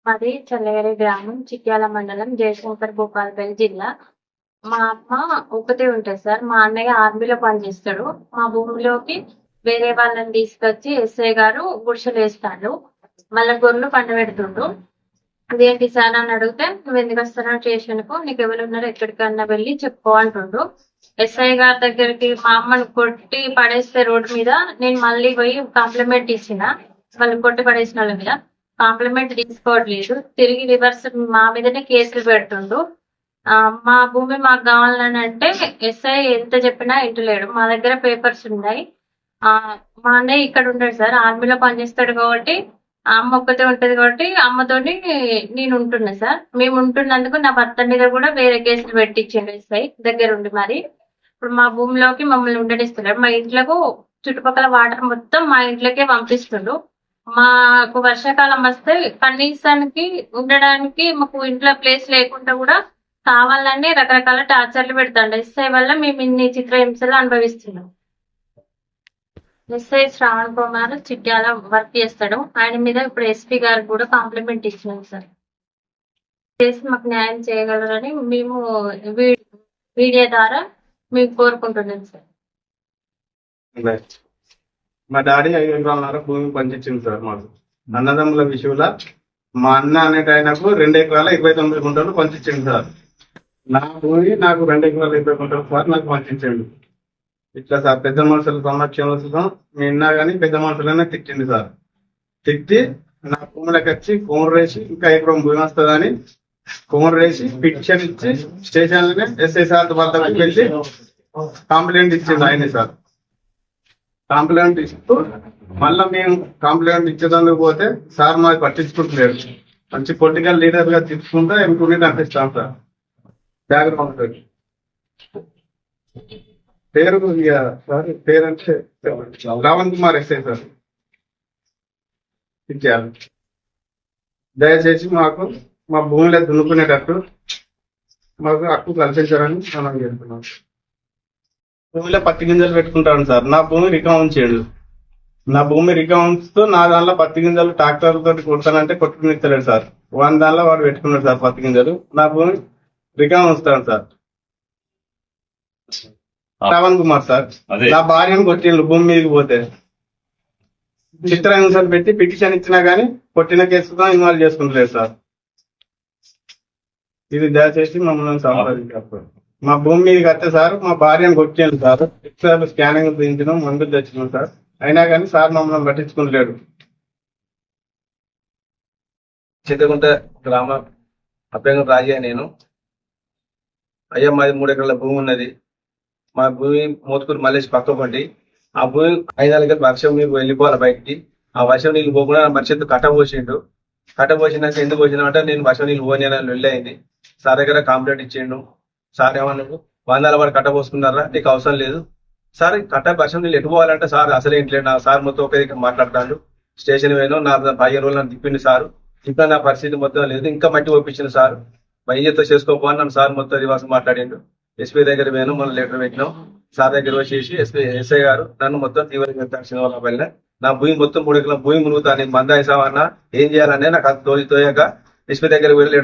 మాది చల్లగిరి గ్రామం, చిట్యాల మండలం, జయశంకర్ భూపాలపల్లి జిల్లా. మా అమ్మ ఒకతే ఉంటుంది సార్. మా అన్నయ్య ఆర్మీలో పనిచేస్తాడు. మా భూమిలోకి వేరే వాళ్ళని తీసుకొచ్చి ఎస్ఐ గారు గుడిసెలు వేస్తాడు. మళ్ళీ గొర్రెలు పంట పెడుతుండు. అదేంటి సార్ అని అడిగితే, నువ్వు ఎందుకు వస్తున్నావు స్టేషన్కు, నీకు ఎవరు ఉన్నారు, ఎక్కడికన్నా వెళ్ళి చెప్పుకో అంటుండు. ఎస్ఐ గారి దగ్గరికి మా అమ్మను కొట్టి పడేస్తే రోడ్డు మీద నేను మళ్ళీ పోయి కాంప్లిమెంట్ ఇచ్చిన. వాళ్ళు కొట్టి పడేసిన వాళ్ళ మీద కాంప్లిమెంట్ తీసుకోవట్లేదు, తిరిగి రివర్స్ మా మీదనే కేసులు పెడుతుండు. మా భూమి మాకు కావాలని అంటే ఎస్ఐ ఎంత చెప్పినా ఇంటలేడు. మా దగ్గర పేపర్స్ ఉన్నాయి. మా అన్నయ్య ఇక్కడ ఉంటాడు సార్, ఆర్మీలో పనిచేస్తాడు కాబట్టి అమ్మ ఒక్కతే ఉంటది కాబట్టి అమ్మతోని నేను ఉంటున్నా సార్. మేము ఉంటున్నందుకు నా భర్త మీద కూడా వేరే కేసులు పెట్టించాడు ఎస్ఐ దగ్గర ఉండి. మరి ఇప్పుడు మా భూమిలోకి మమ్మల్ని ఉండనిస్తున్నాడు. మా ఇంట్లోకి చుట్టుపక్కల వాటర్ మొత్తం మా ఇంట్లోకే పంపిస్తుండు. మాకు వర్షాకాలం వస్తే కనీసానికి ఉండడానికి మాకు ఇంట్లో ప్లేస్ లేకుండా కూడా కావాలని రకరకాల టార్చర్లు పెడతాడు. ఎస్ఐ వల్ల మేము ఇన్ని చిత్రహింసలు అనుభవిస్తున్నాం. ఎస్ఐ శ్రావణ్ కుమార్ చిట్యాల వర్క్ చేస్తాడు. ఆయన మీద ఇప్పుడు ఎస్పీ గారికి కూడా కాంప్లిమెంట్ ఇచ్చినాం సార్. చేసి మాకు న్యాయం చేయగలరని మేము మీడియా ద్వారా మేము కోరుకుంటున్నాం సార్. మా డాడీ 5 ఎకరాలన్నర భూమి పంచించింది సార్. మాకు అన్నదమ్ముల విషయంలో మా అన్న అనేట ఆయనకు 2 ఎకరాల 29 గుంటలు పంచించింది సార్. నా భూమి నాకు 2 ఎకరాల 20 గుంటలు సార్ నాకు పంచించండి. ఇట్లా సార్ పెద్ద మనుషుల సంరక్షణ నిన్నా కానీ పెద్ద మనుషులనే తిట్టింది సార్. తిట్టి నా భూములకు వచ్చి కోమరు వేసి ఇంకా ఎకరం భూమి వస్తుందని కోమరు వేసి పిటిషన్ ఇచ్చి స్టేషన్లోనే ఎస్ఐ సార్ వద్దకు వెళ్ళి కంప్లైంట్ ఇచ్చింది ఆయనే సార్. కంప్లైంట్ ఇస్తూ మళ్ళీ మేము కంప్లైంట్ ఇచ్చేందుకు పోతే సార్ మాకు పట్టించుకుంటలేడు. మంచి పొలిటికల్ లీడర్ గా తీసుకుంటా ఎంపీ అనిపిస్తాం సార్. బ్యాక్గ్రౌండ్ పేరు సార్ పేరంటే శ్రావణ్ కుమార్ ఎస్ఐ సార్. ఇచ్చేయాలి. దయచేసి మాకు మా భూమిలో దున్నుకునేటట్టు మాకు హక్కు కల్పించాలని మనం చెప్తున్నాం. భూమిలో పత్తి గింజలు పెట్టుకుంటాను సార్. నా భూమి రికా ఉంచాడు. నా భూమి రికా ఉంచుతూ నా దానిలో పత్తి గింజలు ట్రాక్టర్ తోటి కొడతానంటే కొట్టుకునిస్తలేడు సార్. వాని దానిలో వాడు పెట్టుకున్నాడు సార్ పత్తి గింజలు. నా భూమి రికా ఉంచుతాను సార్. శ్రావణ్ కుమార్ సార్. నా భార్యను కొట్టిండు భూమి మీదకి పోతే. చిత్రహింసలు పెట్టి పిటిషన్ ఇచ్చినా గానీ కొట్టిన కేసుతో ఇన్వాల్వ్ చేసుకుంటలేదు సార్. ఇది దయచేసి మమ్మల్ని సంప్రదించారు. మా భూమి మీదకి వస్తే సార్ మా భార్యను కొట్టాను సార్. ఎక్స్ట్రా స్కానింగ్ దించడం మందులు తెచ్చినాం సార్. అయినా కానీ సార్ మమ్మల్ని పట్టించుకుంటలేడు. చింతకుంట గ్రామ అభ్యంగం రాజయ్య. నేను అయ్యా మాది 3 ఎకరాల భూమి ఉన్నది. మా భూమి మోతుకూరు మల్లేసి పక్కపండి. ఆ భూమి 5 నెలలకి వర్షం నీళ్ళు వెళ్ళిపోవాలి బయటికి. ఆ వర్షం నీళ్ళు పోకుండా మనిషితో కట్టబోసిండు. కట్టబోసినాక ఎందుకు వచ్చినామంటే నేను వర్షం నీళ్ళు పోని అని వెళ్ళయింది. సార్ దగ్గర కంప్లైంట్ ఇచ్చిండు. సార్ ఏమన్నాడు, 100 వాడు కట్టబోసుకున్నారా, నీకు అవసరం లేదు సార్. వర్షం నీళ్ళు ఎటు పోవాలంటే సార్ అసలు ఏంటి నా సార్ మొత్తం ఒక మాట్లాడతాడు. స్టేషన్ పోయినా నా 15 రోజులు నన్ను తిప్పిండు సార్. ఇప్పుడు నా పరిస్థితి మొత్తం లేదు. ఇంకా మట్టి ఒప్పించింది సార్. వైద్యతో చేసుకోపోని నన్ను సార్ మొత్తం రివర్స్ మాట్లాడిండు. ఎస్పీ దగ్గర పోయాను, మనం లెటర్ పెట్టినాం. సార్ దగ్గర వచ్చేసి ఎస్ఐ గారు నన్ను మొత్తం తీవ్రంగా దర్శనం. నా భూమి మొత్తం 3 ఎకరాల భూమి మునుగుతా, నీకు మంద వేసావన్నా ఏం చేయాలనే నాకు అది తోయక ఎస్పీ దగ్గర వెళ్ళి